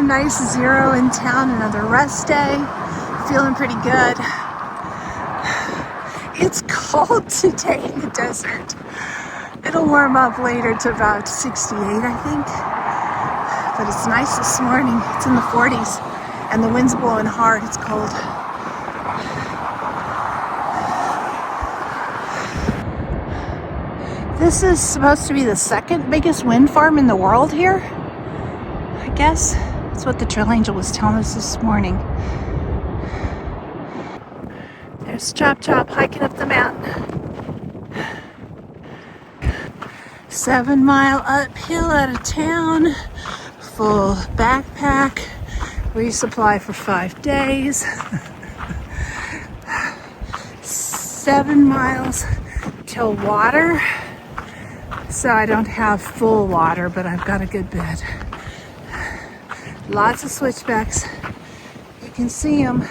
nice 0 in town, another rest day. Feeling pretty good. It's cold today in the desert. It'll warm up later to about 68, I think. But it's nice this morning. It's in the 40s and the wind's blowing hard. It's cold. This is supposed to be the second biggest wind farm in the world here, I guess. That's what the trail angel was telling us this morning. There's Chop Chop hiking up the mountain. 7 mile uphill out of town, full backpack, resupply for 5 days. 7 miles till water. So I don't have full water, but I've got a good bit. Lots of switchbacks. You can see them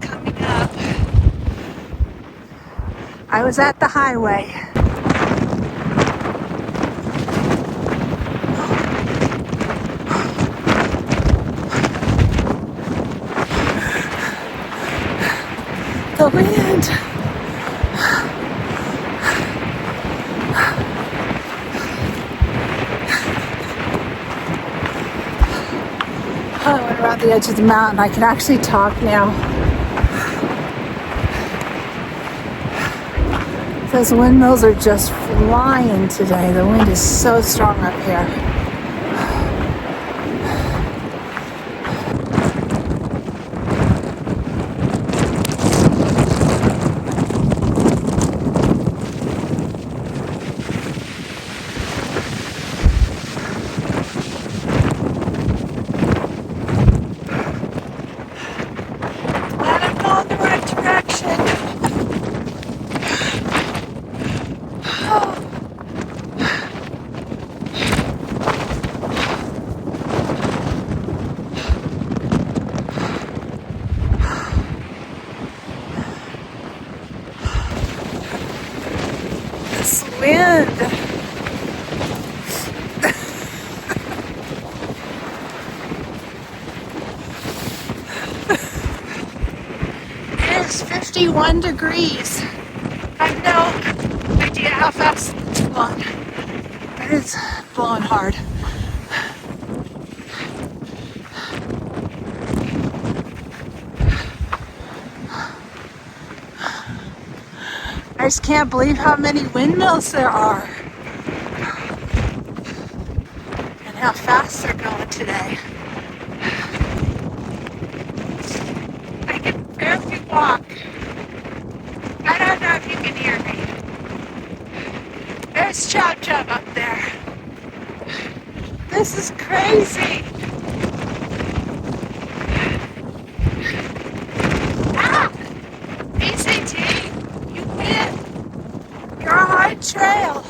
coming up. I was at the highway. The wind. I went around the edge of the mountain. I can actually talk now. Those windmills are just flying today. The wind is so strong up here. Wind. It is 51 degrees. I have no idea how fast it's blowing, but it's blowing hard. I just can't believe how many windmills there are and how fast they're going today. I can barely walk. I don't know if you can hear me. There's Chop Chop up there. This is crazy. Ah! PCT! Trail.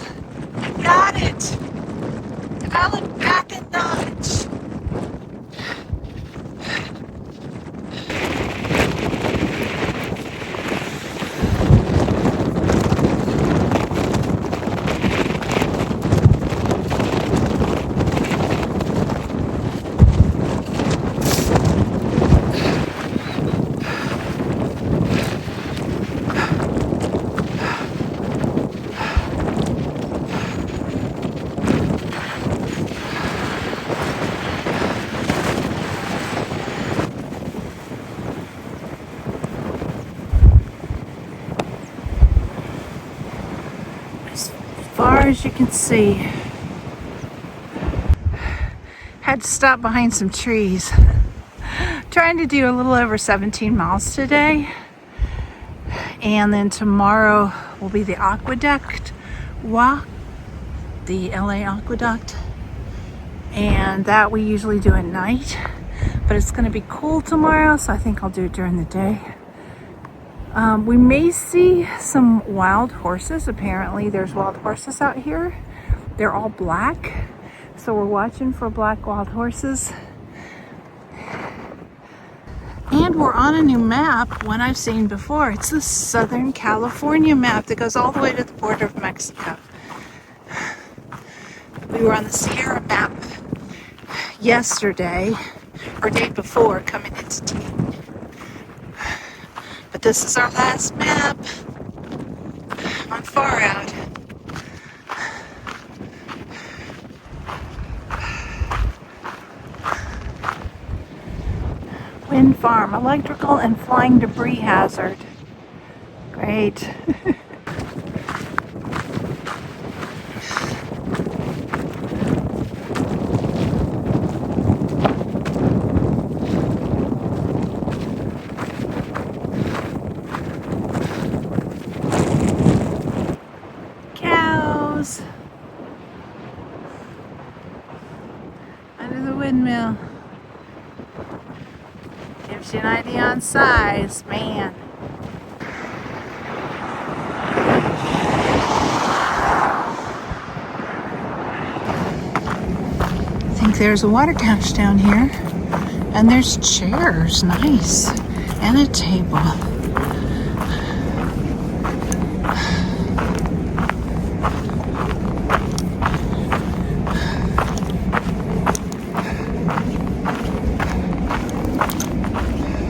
You got it. Develop back a notch. Far as you can see, had to stop behind some trees. Trying to do a little over 17 miles today, and then tomorrow will be the aqueduct walk, the LA aqueduct, and that we usually do at night, but it's going to be cool tomorrow, so I think I'll do it during the day. We may see some wild horses. Apparently there's wild horses out here. They're all black, so we're watching for black wild horses. And we're on a new map, one I've seen before. It's the Southern California map that goes all the way to the border of Mexico. We were on the Sierra map. yesterday or day before coming into town. But this is our last map on Far Out. Wind farm, electrical and flying debris hazard. Great. Cows under the windmill. Gives you an idea on size, man. I think there's a water couch down here, and there's chairs, nice, and a table.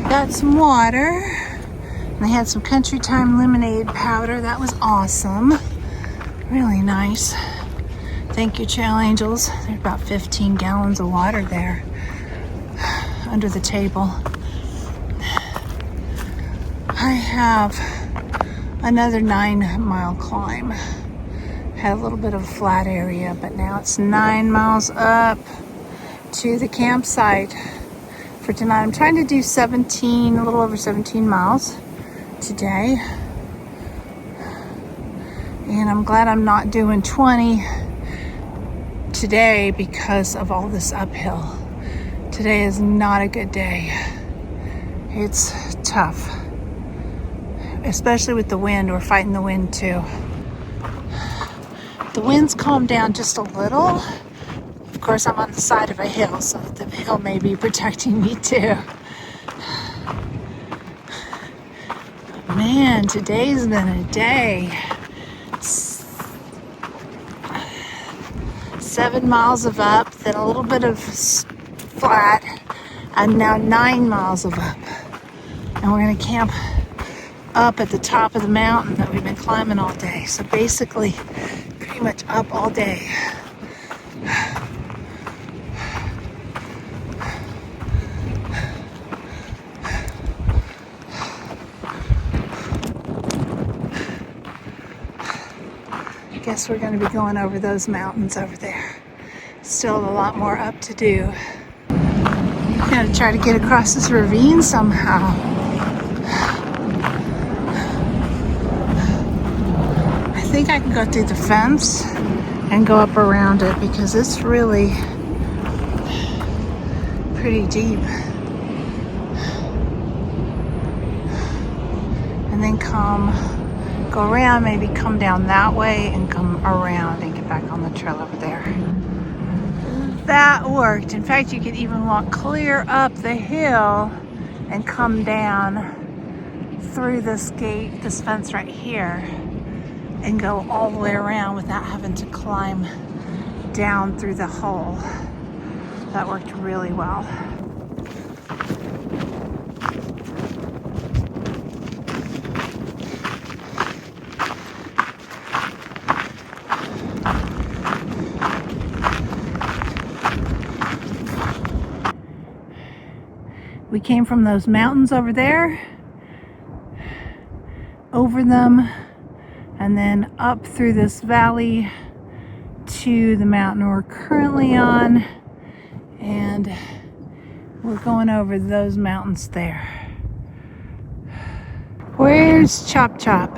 Got some water. And they had some Country Time lemonade powder. That was awesome. Really nice. Thank you, Trail Angels. There's about 15 gallons of water there under the table. I have another 9-mile climb. Had a little bit of a flat area, but now it's 9 miles up to the campsite for tonight. I'm trying to do a little over 17 miles today. And I'm glad I'm not doing 20 today because of all this uphill. Today is not a good day. It's tough, especially with the wind. We're fighting the wind too. The wind's calmed down just a little. Of course, I'm on the side of a hill, so the hill may be protecting me too. Man, today's been a day. 7 miles of up, then a little bit of flat, and now 9 miles of up. And we're gonna camp up at the top of the mountain that we've been climbing all day. So basically, pretty much up all day. Guess we're going to be going over those mountains over there. Still a lot more up to do. Gotta try to get across this ravine somehow. I think I can go through the fence and go up around it because it's really pretty deep. And then go around, maybe come down that way and come around and get back on the trail over there. That worked. In fact, you could even walk clear up the hill and come down through this gate, this fence right here, and go all the way around without having to climb down through the hole. That worked really well. We came from those mountains over there, over them, and then up through this valley to the mountain we're currently on, and we're going over those mountains there. Where's Chop Chop?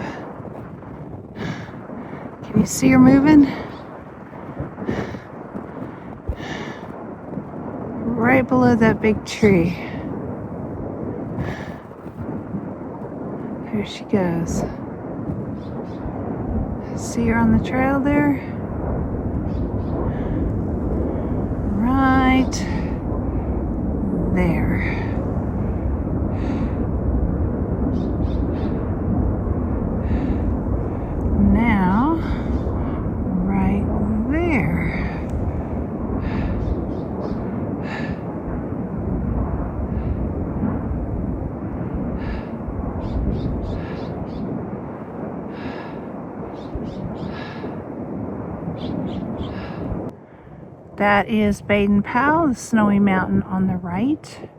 Can you see her moving? Right below that big tree. Here she goes. See her on the trail there? Right there. Now, right there. That is Baden Powell, the snowy mountain on the right.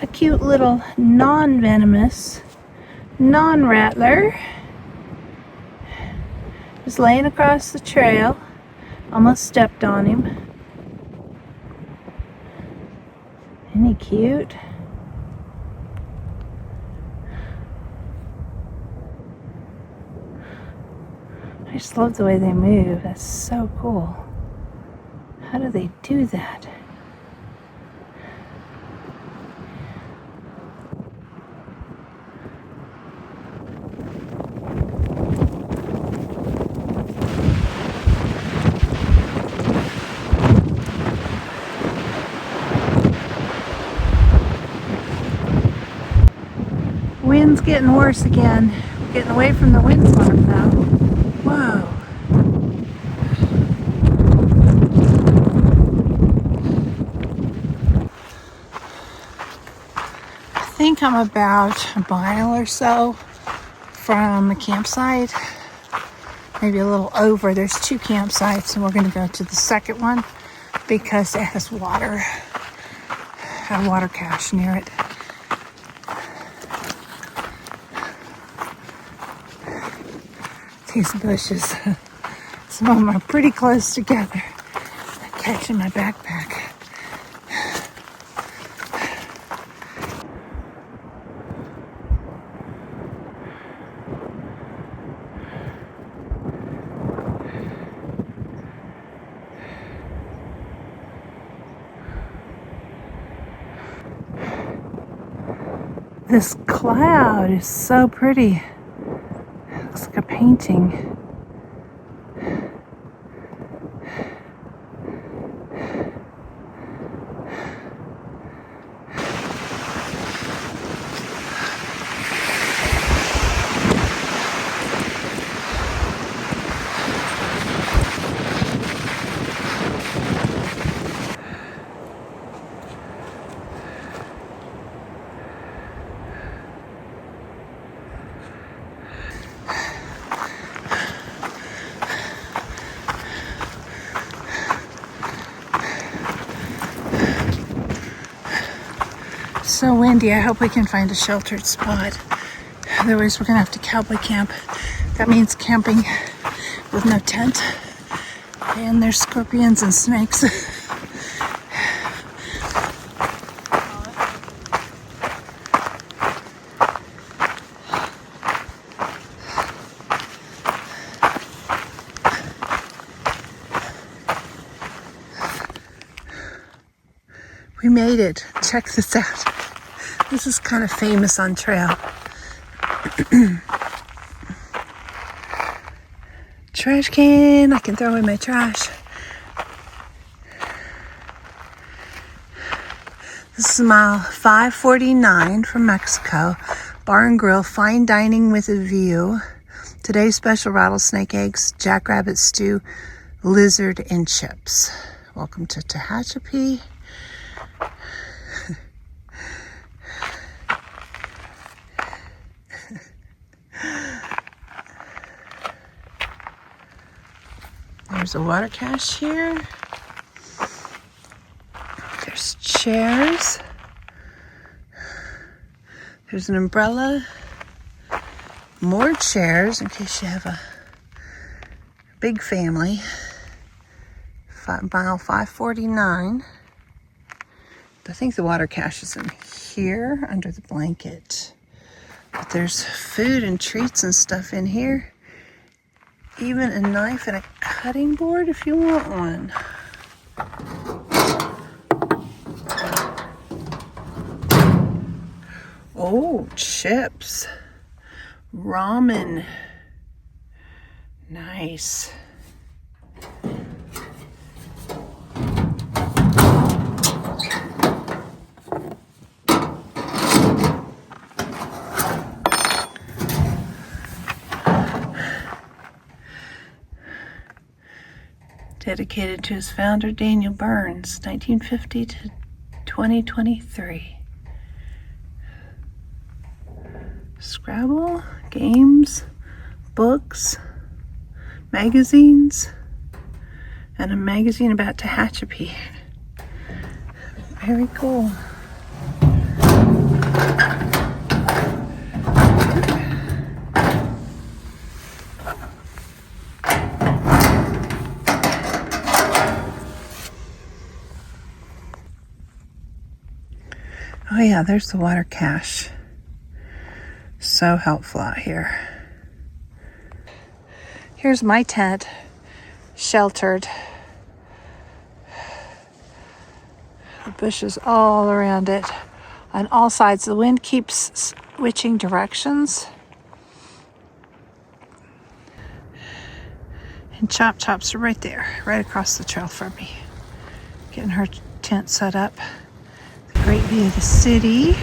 A cute little non-venomous, non-rattler is laying across the trail. Almost stepped on him. Isn't he cute? I just love the way they move. That's so cool. How do they do that? Wind's getting worse again. We're getting away from the windstorm now. Whoa. I think I'm about a mile or so from the campsite. Maybe a little over. There's 2 campsites and we're going to go to the second one because it has water. A water cache near it. These bushes, some of them are pretty close together. They're catching my backpack. This cloud is so pretty. It looks like a painting. So windy. I hope we can find a sheltered spot. Otherwise, we're gonna have to cowboy camp. That means camping with no tent. And there's scorpions and snakes. We made it. Check this out. This is kind of famous on trail. Trash can. I can throw in my trash. This is mile 549 from Mexico. Bar and grill, fine dining with a view. Today's special: rattlesnake eggs, jackrabbit stew, lizard, and chips. Welcome to Tehachapi. There's a water cache here. There's chairs. There's an umbrella. More chairs in case you have a big family. Mile 549. I think the water cache is in here under the blanket. But there's food and treats and stuff in here. Even a knife and a cutting board if you want one. Oh, chips. Ramen. Nice. Dedicated to his founder, Daniel Burns, 1950 to 2023. Scrabble, games, books, magazines and a magazine about Tehachapi. Very cool. Oh yeah, there's the water cache. So helpful out here. Here's my tent, sheltered. The bushes all around it, on all sides. The wind keeps switching directions. And Chop Chop's right there, right across the trail from me. Getting her tent set up. Great view of the city.